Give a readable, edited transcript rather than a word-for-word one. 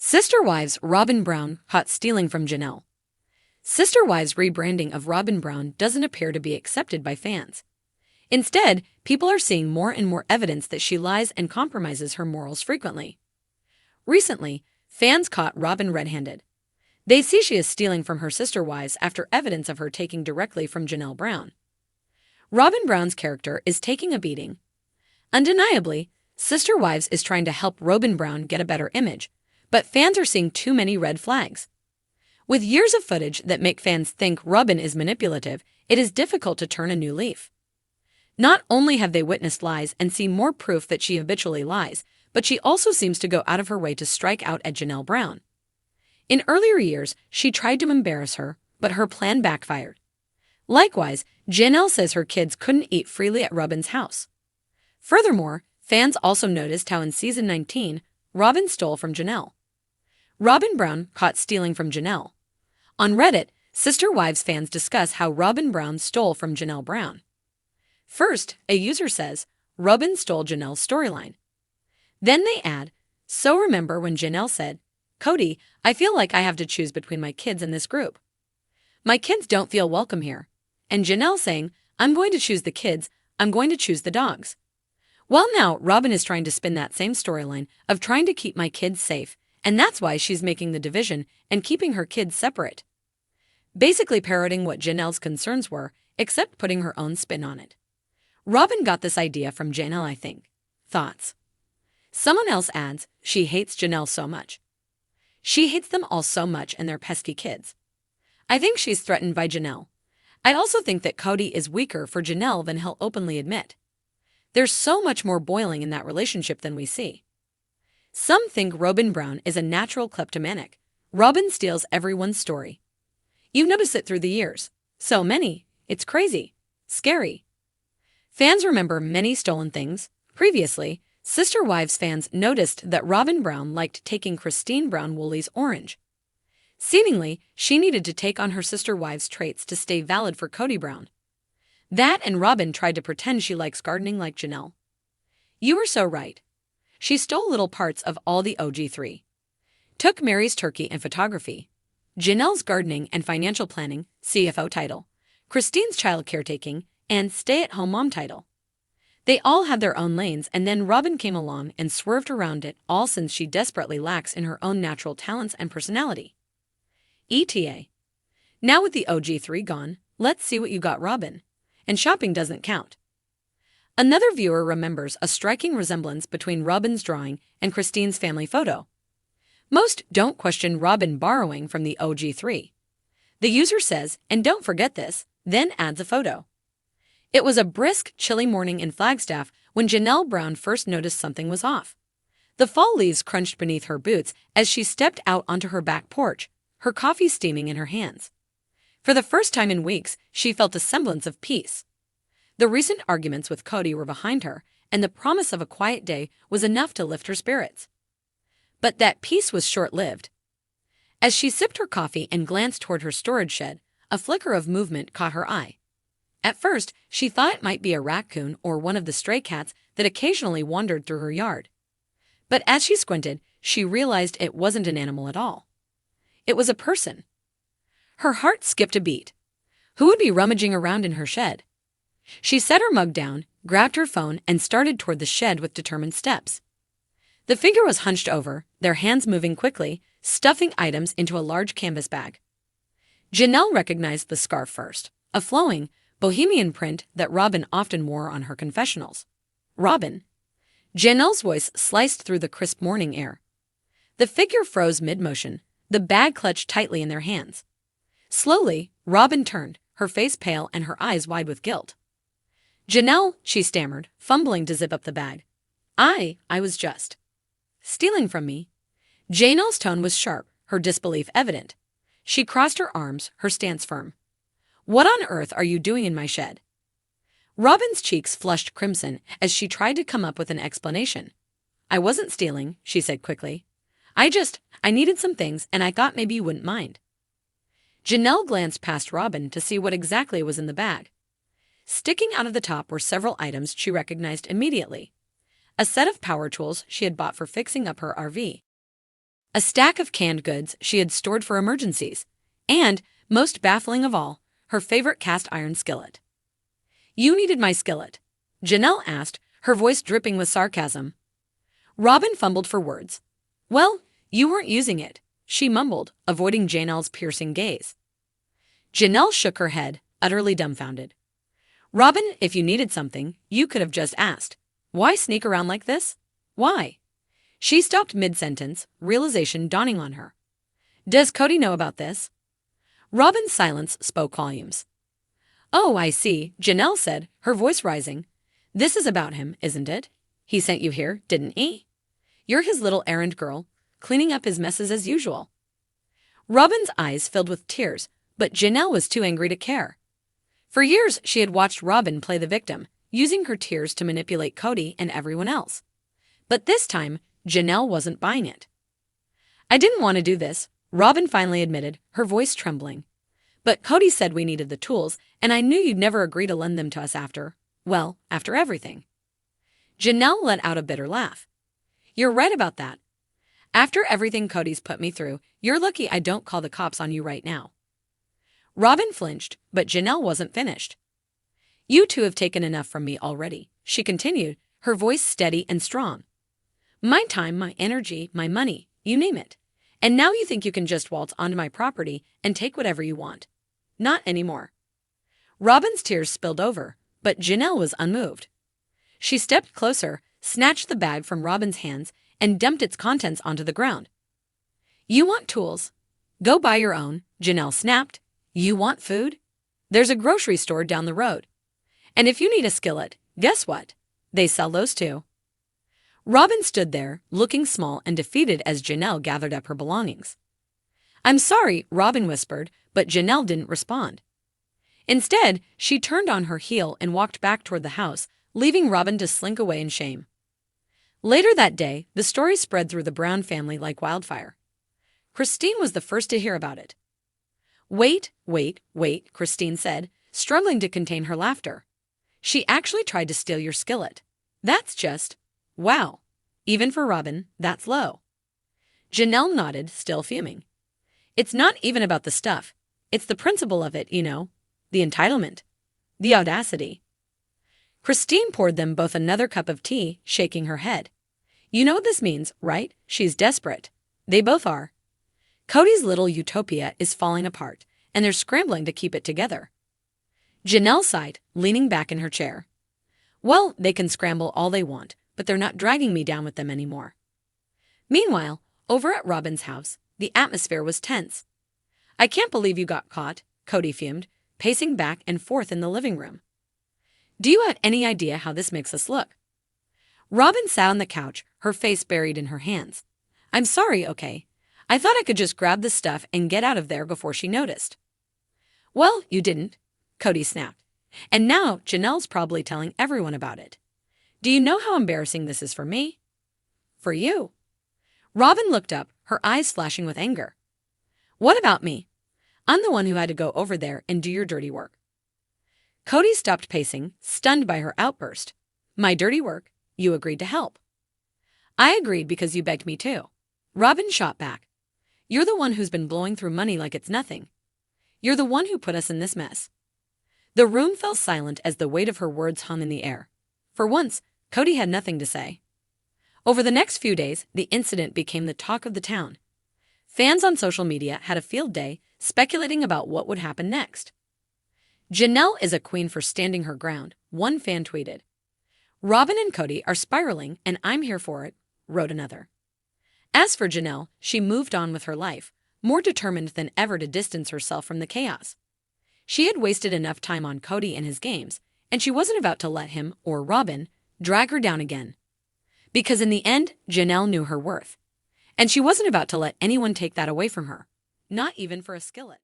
Sister Wives Robyn Brown caught stealing from Janelle. Sister Wives' rebranding of Robyn Brown doesn't appear to be accepted by fans. Instead, people are seeing more and more evidence that she lies and compromises her morals frequently. Recently, fans caught Robyn red-handed. They see she is stealing from her sister wives after evidence of her taking directly from Janelle Brown. Robyn Brown's character is taking a beating. Undeniably, Sister Wives is trying to help Robyn Brown get a better image, but fans are seeing too many red flags. With years of footage that make fans think Robyn is manipulative, it is difficult to turn a new leaf. Not only have they witnessed lies and seen more proof that she habitually lies, but she also seems to go out of her way to strike out at Janelle Brown. In earlier years, she tried to embarrass her, but her plan backfired. Likewise, Janelle says her kids couldn't eat freely at Robyn's house. Furthermore, fans also noticed how in season 19, Robyn stole from Janelle. Robyn Brown caught stealing from Janelle. On Reddit, Sister Wives fans discuss how Robyn Brown stole from Janelle Brown. First, a user says, Robyn stole Janelle's storyline. Then they add, so remember when Janelle said, Cody, I feel like I have to choose between my kids and this group. My kids don't feel welcome here. And Janelle saying, I'm going to choose the kids, I'm going to choose the dogs. Well, now Robyn is trying to spin that same storyline of trying to keep my kids safe, and that's why she's making the division and keeping her kids separate. Basically parroting what Janelle's concerns were, except putting her own spin on it. Robyn got this idea from Janelle, I think. Thoughts? Someone else adds, she hates Janelle so much. She hates them all so much and their pesky kids. I think she's threatened by Janelle. I also think that Cody is weaker for Janelle than he'll openly admit. There's so much more boiling in that relationship than we see. Some think Robyn Brown is a natural kleptomaniac. Robyn steals everyone's story. You've noticed it through the years. So many. It's crazy. Scary. Fans remember many stolen things. Previously, Sister Wives fans noticed that Robyn Brown liked taking Cristin Brown Woolley's orange. Seemingly, she needed to take on her sister wives' traits to stay valid for Cody Brown. That and Robyn tried to pretend she likes gardening like Janelle. You were so right. She stole little parts of all the OG3. Took Mary's turkey and photography, Janelle's gardening and financial planning, CFO title, Cristin's child caretaking, and stay-at-home mom title. They all had their own lanes, and then Robyn came along and swerved around it all since she desperately lacks in her own natural talents and personality. ETA. Now with the OG3 gone, let's see what you got, Robyn. And shopping doesn't count. Another viewer remembers a striking resemblance between Robyn's drawing and Cristin's family photo. Most don't question Robyn borrowing from the OG3. The user says, and don't forget this, then adds a photo. It was a brisk, chilly morning in Flagstaff when Janelle Brown first noticed something was off. The fall leaves crunched beneath her boots as she stepped out onto her back porch, her coffee steaming in her hands. For the first time in weeks, she felt a semblance of peace. The recent arguments with Cody were behind her, and the promise of a quiet day was enough to lift her spirits. But that peace was short-lived. As she sipped her coffee and glanced toward her storage shed, a flicker of movement caught her eye. At first, she thought it might be a raccoon or one of the stray cats that occasionally wandered through her yard. But as she squinted, she realized it wasn't an animal at all. It was a person. Her heart skipped a beat. Who would be rummaging around in her shed? She set her mug down, grabbed her phone, and started toward the shed with determined steps. The figure was hunched over, their hands moving quickly, stuffing items into a large canvas bag. Janelle recognized the scarf first, a flowing, bohemian print that Robyn often wore on her confessionals. Robyn. Janelle's voice sliced through the crisp morning air. The figure froze mid-motion, the bag clutched tightly in their hands. Slowly, Robyn turned, her face pale and her eyes wide with guilt. Janelle, she stammered, fumbling to zip up the bag. I was just stealing from me. Janelle's tone was sharp, her disbelief evident. She crossed her arms, her stance firm. What on earth are you doing in my shed? Robyn's cheeks flushed crimson as she tried to come up with an explanation. I wasn't stealing, she said quickly. I needed some things and I thought maybe you wouldn't mind. Janelle glanced past Robyn to see what exactly was in the bag. Sticking out of the top were several items she recognized immediately. A set of power tools she had bought for fixing up her RV. a stack of canned goods she had stored for emergencies, and, most baffling of all, her favorite cast iron skillet. "You needed my skillet?" Janelle asked, her voice dripping with sarcasm. Robyn fumbled for words. "Well, you weren't using it," she mumbled, avoiding Janelle's piercing gaze. Janelle shook her head, utterly dumbfounded. "Robyn, if you needed something, you could have just asked. Why sneak around like this? Why?" She stopped mid-sentence, realization dawning on her. "Does Cody know about this?" Robyn's silence spoke volumes. "Oh, I see," Janelle said, her voice rising. "This is about him, isn't it? He sent you here, didn't he? You're his little errand girl, cleaning up his messes as usual." Robyn's eyes filled with tears, but Janelle was too angry to care. For years, she had watched Robyn play the victim, using her tears to manipulate Cody and everyone else. But this time, Janelle wasn't buying it. "I didn't want to do this," Robyn finally admitted, her voice trembling. "But Cody said we needed the tools, and I knew you'd never agree to lend them to us after everything." Janelle let out a bitter laugh. "You're right about that. After everything Cody's put me through, you're lucky I don't call the cops on you right now." Robyn flinched, but Janelle wasn't finished. "You two have taken enough from me already," she continued, her voice steady and strong. "My time, my energy, my money, you name it. And now you think you can just waltz onto my property and take whatever you want. Not anymore." Robyn's tears spilled over, but Janelle was unmoved. She stepped closer, snatched the bag from Robyn's hands, and dumped its contents onto the ground. "You want tools? Go buy your own," Janelle snapped. "You want food? There's a grocery store down the road. And if you need a skillet, guess what? They sell those too." Robyn stood there, looking small and defeated as Janelle gathered up her belongings. "I'm sorry," Robyn whispered, but Janelle didn't respond. Instead, she turned on her heel and walked back toward the house, leaving Robyn to slink away in shame. Later that day, the story spread through the Brown family like wildfire. Cristin was the first to hear about it. "Wait, Cristin said, struggling to contain her laughter. "She actually tried to steal your skillet. That's just, wow. Even for Robyn, that's low." Janelle nodded, still fuming. "It's not even about the stuff. It's the principle of it, you know. The entitlement. The audacity." Cristin poured them both another cup of tea, shaking her head. "You know what this means, right? She's desperate. They both are. Cody's little utopia is falling apart, and they're scrambling to keep it together." Janelle sighed, leaning back in her chair. "Well, they can scramble all they want, but they're not dragging me down with them anymore." Meanwhile, over at Robyn's house, the atmosphere was tense. "I can't believe you got caught," Cody fumed, pacing back and forth in the living room. "Do you have any idea how this makes us look?" Robyn sat on the couch, her face buried in her hands. "I'm sorry, okay? I thought I could just grab the stuff and get out of there before she noticed." "Well, you didn't," Cody snapped. "And now Janelle's probably telling everyone about it. Do you know how embarrassing this is for me?" "For you?" Robyn looked up, her eyes flashing with anger. "What about me? I'm the one who had to go over there and do your dirty work." Cody stopped pacing, stunned by her outburst. "My dirty work? You agreed to help." "I agreed because you begged me to." Robyn shot back. "You're the one who's been blowing through money like it's nothing. You're the one who put us in this mess." The room fell silent as the weight of her words hung in the air. For once, Cody had nothing to say. Over the next few days, the incident became the talk of the town. Fans on social media had a field day, speculating about what would happen next. "Janelle is a queen for standing her ground," one fan tweeted. "Robyn and Cody are spiraling, and I'm here for it," wrote another. As for Janelle, she moved on with her life, more determined than ever to distance herself from the chaos. She had wasted enough time on Cody and his games, and she wasn't about to let him, or Robyn, drag her down again. Because in the end, Janelle knew her worth. And she wasn't about to let anyone take that away from her, not even for a skillet.